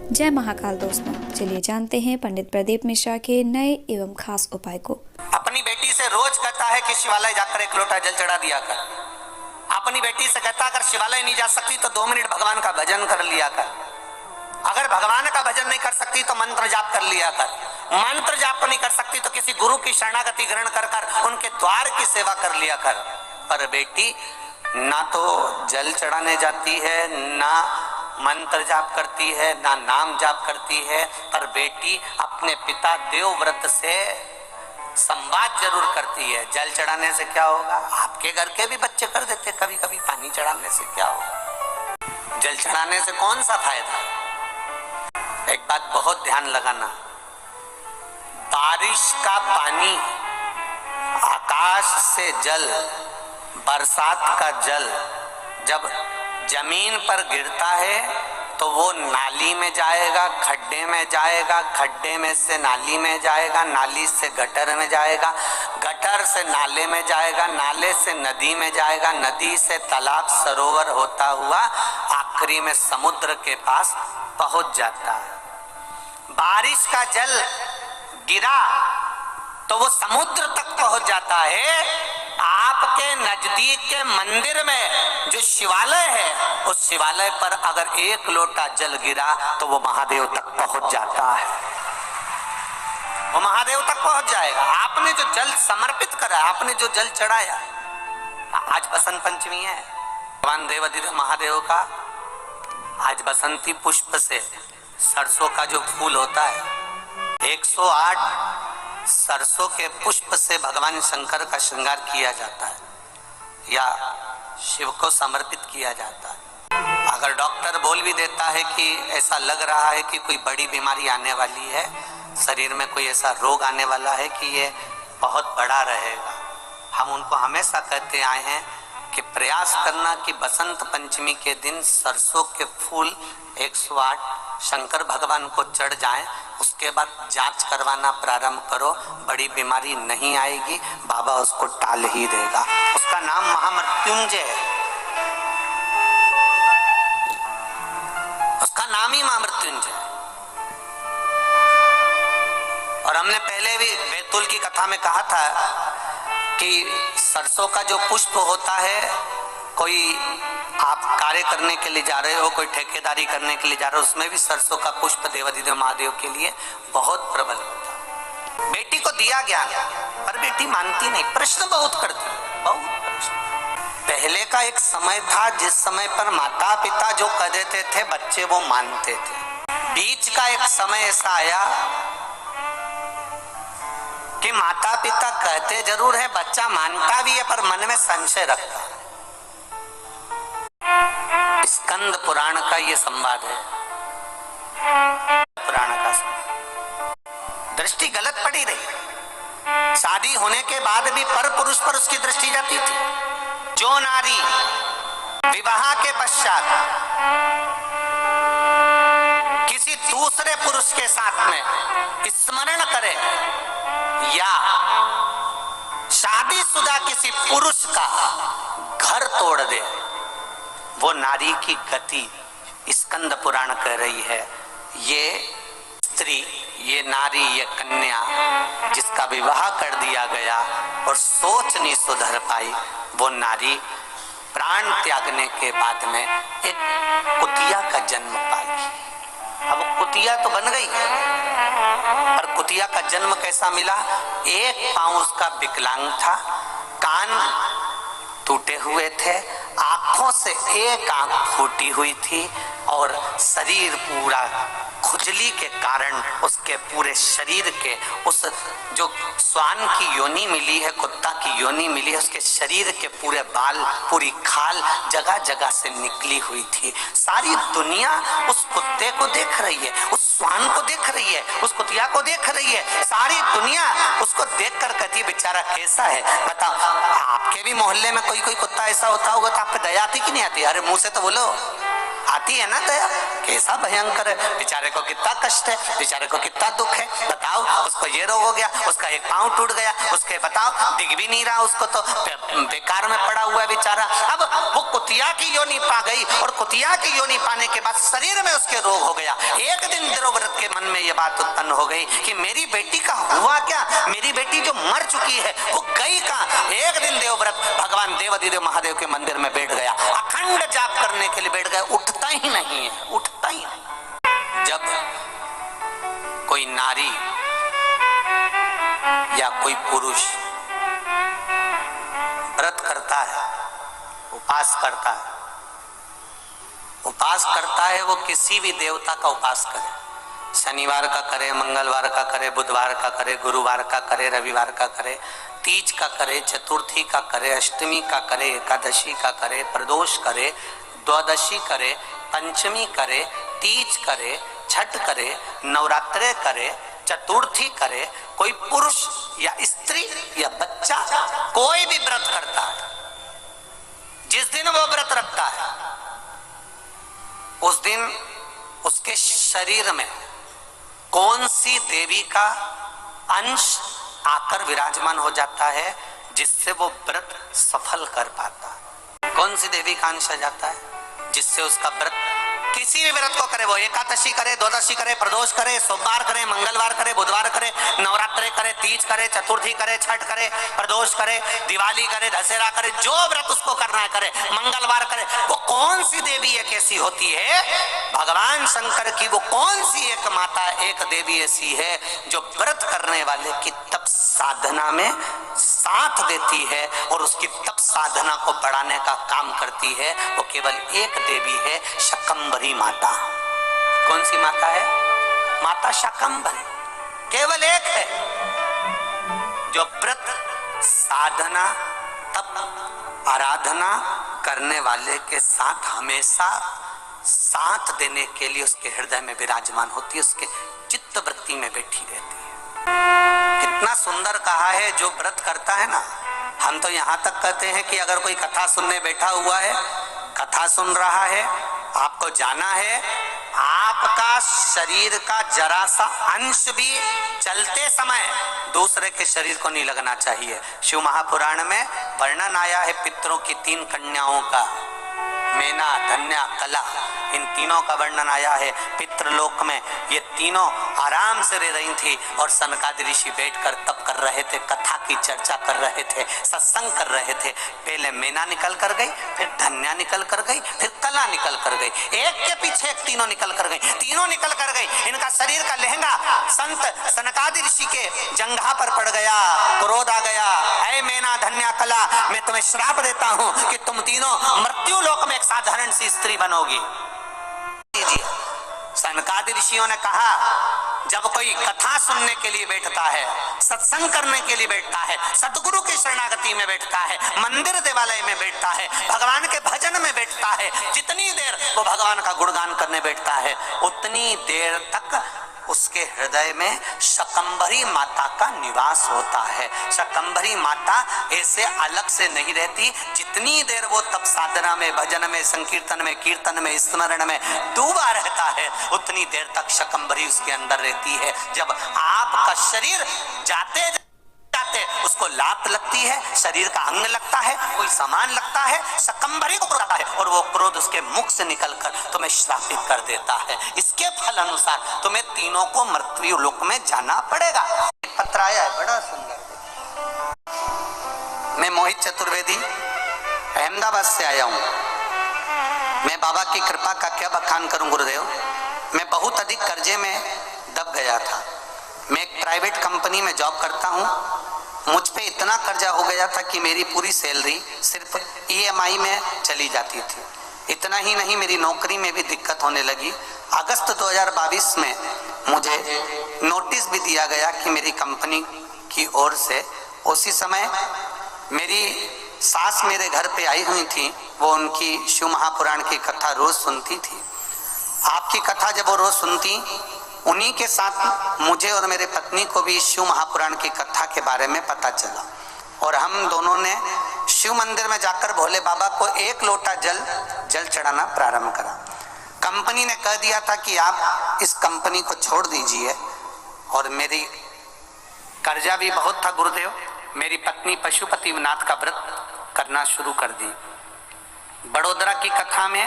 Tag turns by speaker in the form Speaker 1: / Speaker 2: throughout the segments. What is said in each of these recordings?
Speaker 1: जय महाकाल दोस्तों, चलिए जानते हैं पंडित प्रदीप मिश्रा के नए एवं खास उपाय को।
Speaker 2: अपनी बेटी से रोज कहता है कि शिवालय जाकर एक लोटा जल चढ़ा दिया कर। अपनी बेटी से कहता अगर शिवालय नहीं जा सकती तो 2 मिनट भगवान का भजन कर लिया कर। अगर भगवान का भजन नहीं कर सकती तो मंत्र जाप कर लिया कर। मंत्र जाप नहीं कर सकती तो किसी गुरु की शरणागति ग्रहण कर कर उनके द्वार की सेवा कर लिया कर। पर बेटी ना तो जल चढ़ाने जाती है, ना मंत्र जाप करती है, ना नाम जाप करती है, पर बेटी अपने पिता देवव्रत से संवाद जरूर करती है। जल चढ़ाने से क्या होगा? आपके घर के भी बच्चे कर देते कभी कभी। पानी चढ़ाने से क्या होगा? जल चढ़ाने से कौन सा फायदा? एक बात बहुत ध्यान लगाना, बारिश का पानी, आकाश से जल, बरसात का जल जब जमीन पर गिरता है तो वो नाली में जाएगा, खड्डे में जाएगा, खड्डे में से नाली में जाएगा, नाली से गटर में जाएगा, गटर से नाले में जाएगा, नाले से नदी में जाएगा, नदी से तालाब सरोवर होता हुआ आखिरी में समुद्र के पास पहुंच जाता है। बारिश का जल गिरा तो वो समुद्र तक पहुंच जाता है। आपके नजदीक के मंदिर में जो शिवालय है, उस शिवालय पर अगर एक लोटा जल गिरा तो वो महादेव तक पहुंच जाता है। वो महादेव तक पहुंच जाएगा। आपने जो जल समर्पित करा, आपने जो जल चढ़ाया। आज बसंत पंचमी है, भगवान देवाधिदेव महादेव का आज बसंती पुष्प से सरसों का जो फूल होता है, 108 सरसों के पुष्प से भगवान शंकर का श्रृंगार किया जाता है या शिव को समर्पित किया जाता है। अगर डॉक्टर बोल भी देता है कि ऐसा लग रहा है कि कोई बड़ी बीमारी आने वाली है, शरीर में कोई ऐसा रोग आने वाला है कि ये बहुत बड़ा रहेगा, हम उनको हमेशा कहते आए हैं कि प्रयास करना कि बसंत पंचमी के दिन सरसों के फूल 108 शंकर भगवान को चढ़ जाएं। उसके बाद जांच करवाना प्रारंभ करो, बड़ी बीमारी नहीं आएगी, बाबा उसको टाल ही देगा। उसका नाम महामृत्युंजय है, उसका नाम ही महामृत्युंजय। और हमने पहले भी बैतूल की कथा में कहा था कि सरसों का जो पुष्प होता है, कोई आप कार्य करने के लिए जा रहे हो, कोई ठेकेदारी करने के लिए जा रहे हो, उसमें भी सरसों का पुष्प देवाधिदेव महादेव के लिए बहुत प्रबल होता है। बेटी को दिया ज्ञान, पर बेटी मानती नहीं, प्रश्न बहुत करती है, बहुत प्रश्न। पहले का एक समय था जिस समय पर माता पिता जो कह देते थे बच्चे वो मानते थे। बीच का एक समय ऐसा आया कि माता पिता कहते जरूर है, बच्चा मानता भी है, पर मन में संशय रखता है। स्कंद पुराण का ये संवाद है, पुराण का संवाद। दृष्टि गलत पड़ी रही, शादी होने के बाद भी पर पुरुष पर उसकी दृष्टि जाती थी। जो नारी विवाह के पश्चात किसी दूसरे पुरुष के साथ में स्मरण करे या शादीशुदा किसी पुरुष का घर तोड़ दे, वो नारी की गति स्कंद पुराण कह रही है। ये स्त्री, ये नारी, ये कन्या जिसका विवाह कर दिया गया और सोच नहीं सुधर पाई, वो नारी प्राण त्यागने के बाद में एक कुतिया का जन्म पाई। अब कुतिया तो बन गई, पर कुतिया का जन्म कैसा मिला? एक पांव उसका विकलांग था, कान टूटे हुए थे, आंखों से एक आंख फूटी हुई थी और शरीर पूरा खुजली के कारण उसके पूरे शरीर के उस जो श्वान की योनि मिली है, कुत्ता की योनि मिली है, उसके शरीर के पूरे बाल, पूरी खाल जगह जगह से निकली हुई थी। सारी दुनिया उस कुत्ते को देख रही है, उस श्वान को देख रही है, उस कुतिया को देख रही है। सारी दुनिया उसको देख कर कहती बेचारा कैसा है। बताओ, आपके भी मोहल्ले में कोई कोई कुत्ता ऐसा होता होगा तो आपको दया आती कि नहीं आती? अरे मुंह से तो बोलो, आती है ना दया, कैसा भयंकर है, बेचारे को कितना कष्ट है, बेचारे को कितना दुख है। बताओ, उसको ये रोग हो गया, उसका एक पांव टूट गया, उसके बताओ दिख भी नहीं रहा, उसको तो बेकार में पड़ा हुआ है बेचारा। अब वो कुतिया की योनि पा गई और कुतिया की योनि पाने के बाद शरीर में उसके रोग हो गया। एक दिन देवव्रत के मन में ये बात उत्पन्न हो गई कि मेरी बेटी का हुआ क्या, मेरी बेटी जो मर चुकी है वो गई कहाँ। एक दिन देवव्रत भगवान देवाधिदेव महादेव के मंदिर में बैठ गया, अखंड जाप करने के लिए बैठ गया, उठता ही नहीं है, उठता ही नहीं। जब कोई नारी या कोई पुरुष व्रत करता है, उपास करता है, उपास करता है, वो किसी भी देवता का उपास करे, शनिवार का करे, मंगलवार का करे, बुधवार का करे, गुरुवार का करे, रविवार का करे, तीज का करे, चतुर्थी का करे, अष्टमी का करे, एकादशी का करे, प्रदोष करे, द्वादशी करे, पंचमी करे, तीज करे, छठ करे, नवरात्रे करे, चतुर्थी करे, कोई पुरुष या स्त्री या बच्चा कोई भी व्रत करता है, जिस दिन वो व्रत रखता है उस दिन उसके शरीर में कौन सी देवी का अंश आकर विराजमान हो जाता है जिससे वो व्रत सफल कर पाता है। कौन सी देवी का अंश आ जाता है जिससे उसका व्रत, किसी भी व्रत को करे, वो एकादशी करे, द्वादशी करे, प्रदोष करे, सोमवार करे, मंगलवार करे, बुधवार करे, नवरात्रे करे, तीज करे, चतुर्थी करे, छठ करे, प्रदोष करे, दिवाली करे, दशहरा करे, जो व्रत उसको करना है करे, मंगलवार करे, वो कौन सी देवी एक ऐसी होती है, भगवान शंकर की वो कौन सी एक माता, एक देवी ऐसी है जो व्रत करने वाले की तप साधना में साथ देती है और उसकी तप साधना को बढ़ाने का काम करती है। वो केवल एक देवी है, शाकंभरी माता। कौन सी माता है? माता शाकंभरी, केवल एक है जो व्रत साधना तप आराधना करने वाले के साथ हमेशा साथ देने के लिए उसके हृदय में विराजमान होती है, उसके चित्त वृत्ति में बैठी रहती है। कितना सुंदर कहा है, जो व्रत करता है ना, हम तो यहाँ तक कहते हैं कि अगर कोई कथा सुनने बैठा हुआ है, कथा सुन रहा है, आपको जाना है, आपका शरीर का जरा सा अंश भी चलते समय दूसरे के शरीर को नहीं लगना चाहिए। शिव महापुराण में वर्णन आया है पितरों की 3 कन्याओं का, मेना, धन्या, कला, इन तीनों का वर्णन आया है। पितृलोक में ये तीनों आराम से रह रही थी और सनकादि ऋषि बैठकर तप कर रहे थे, कथा की चर्चा कर रहे थे, सत्संग कर रहे थे। पहले मेना निकल कर गई, फिर धन्या निकल कर गई, फिर कला निकल कर गई, एक के पीछे एक तीनों निकल कर गई, तीनों निकल कर गई। इनका शरीर का लहंगा संत सनकादि ऋषि के जंघा पर पड़ गया, क्रोध आ गया, ऐ मेना, धन्या, कला, मैं तुम्हें श्राप देता हूं कि तुम तीनों मृत्यु लोक में एक साधारण सी स्त्री बनोगी। सनकादि ऋषियों ने कहा, जब कोई कथा सुनने के लिए बैठता है, सत्संग करने के लिए बैठता है, सतगुरु की शरणागति में बैठता है, मंदिर देवालय में बैठता है, भगवान के भजन में बैठता है, जितनी देर वो भगवान का गुणगान करने बैठता है उतनी देर तक उसके हृदय में शाकंभरी माता का निवास होता है। शाकंभरी माता ऐसे अलग से नहीं रहती, जितनी देर वो तप साधना में, भजन में, संकीर्तन में, कीर्तन में, स्मरण में डूबा रहता है उतनी देर तक शाकंभरी उसके अंदर रहती है। जब आपका शरीर जाते उसको लात लगती है, शरीर का अंग लगता है, कोई सामान लगता है, शाकंभरी को क्रोध आता है और वो क्रोध उसके मुख से निकलकर तुम्हें श्रापित कर देता है। इसके फल अनुसार तुम्हें तीनों को मृत्यु लोक में जाना पड़ेगा। एक पत्र आया है बड़ा सुंदर। मैं मोहित चतुर्वेदी अहमदाबाद से आया हूँ। मैं बाबा की कृपा का क्या बखान करूं गुरुदेव। मैं बहुत अधिक कर्जे में दब गया था। मैं एक प्राइवेट कंपनी में जॉब करता हूँ। मुझ पे इतना कर्जा हो गया था कि मेरी पूरी सैलरी सिर्फ EMI में चली जाती थी। इतना ही नहीं, मेरी नौकरी में भी दिक्कत होने लगी। अगस्त 2022 में मुझे नोटिस भी दिया गया कि मेरी कंपनी की ओर से, उसी समय मेरी सास मेरे घर पे आई हुई थी। वो उनकी शिव महापुराण की कथा रोज सुनती थी। आपकी कथा जब वो रोज सुनती, उन्हीं के साथ मुझे और मेरे पत्नी को भी शिव महापुराण की कथा के बारे में पता चला और हम दोनों ने शिव मंदिर में जाकर भोले बाबा को 1 लोटा जल चढ़ाना प्रारंभ करा। कंपनी ने कह दिया था कि आप इस कंपनी को छोड़ दीजिए, और मेरी कर्जा भी बहुत था गुरुदेव। मेरी पत्नी पशुपतिनाथ का व्रत करना शुरू कर दी। बड़ोदरा की कथा में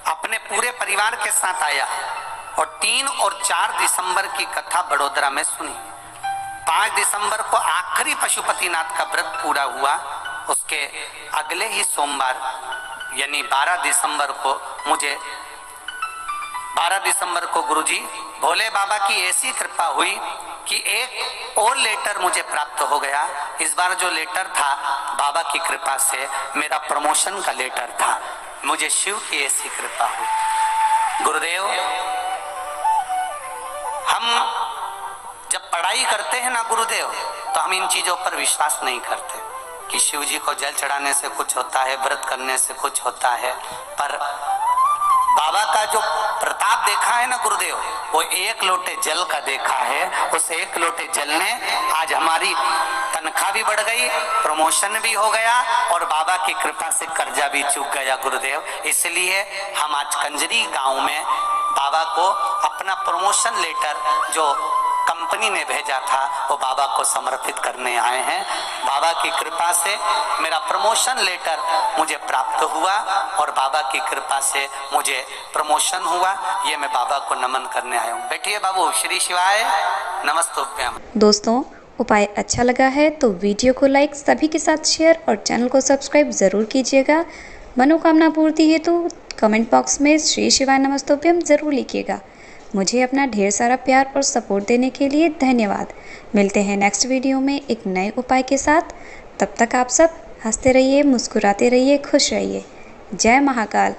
Speaker 2: अपने पूरे परिवार के साथ आया और 3 और 4 दिसंबर की कथा बड़ोदरा में सुनी। 5 दिसंबर को आखिरी पशुपतिनाथ का व्रत पूरा हुआ। उसके अगले ही सोमवार यानी 12 दिसंबर को मुझे 12 दिसंबर को गुरुजी भोले बाबा की ऐसी कृपा हुई कि एक और लेटर मुझे प्राप्त हो गया। इस बार जो लेटर था बाबा की कृपा से मेरा प्रमोशन का लेटर था। मुझे शिव की ऐसी कृपा हुई। गुरुदेव, हम जब पढ़ाई करते हैं ना गुरुदेव, तो हम इन चीजों पर विश्वास नहीं करते कि शिव जी को जल चढ़ाने से कुछ होता है, व्रत करने से कुछ होता है। पर बाबा का जो प्रताप देखा है ना गुरुदेव, वो 1 लोटे जल का देखा है। उस 1 लोटे जल ने आज हमारी तनख्वाह भी बढ़ गई, प्रमोशन भी हो गया और बाबा की कृपा से कर्जा भी चूक गया गुरुदेव। इसलिए हम आज कंजरी गांव में बाबा को अपना प्रमोशन लेटर जो कंपनी ने भेजा था वो बाबा को समर्पित करने आए हैं। बाबा की कृपा से मेरा प्रमोशन लेटर मुझे प्राप्त हुआ और बाबा की कृपा से मुझे प्रमोशन हुआ। ये मैं बाबा को नमन करने आया हूँ। बैठिए बाबू। श्री शिवाय नमस्तुभ्यम।
Speaker 1: दोस्तों, उपाय अच्छा लगा है तो वीडियो को लाइक, सभी के साथ शेयर और चैनल को सब्सक्राइब ज़रूर कीजिएगा। मनोकामना पूर्ति हेतु कमेंट बॉक्स में श्री शिवाय नमस्तुभ्यम ज़रूर लिखिएगा। मुझे अपना ढेर सारा प्यार और सपोर्ट देने के लिए धन्यवाद। मिलते हैं नेक्स्ट वीडियो में एक नए उपाय के साथ। तब तक आप सब हंसते रहिए, मुस्कुराते रहिए, खुश रहिए। जय महाकाल।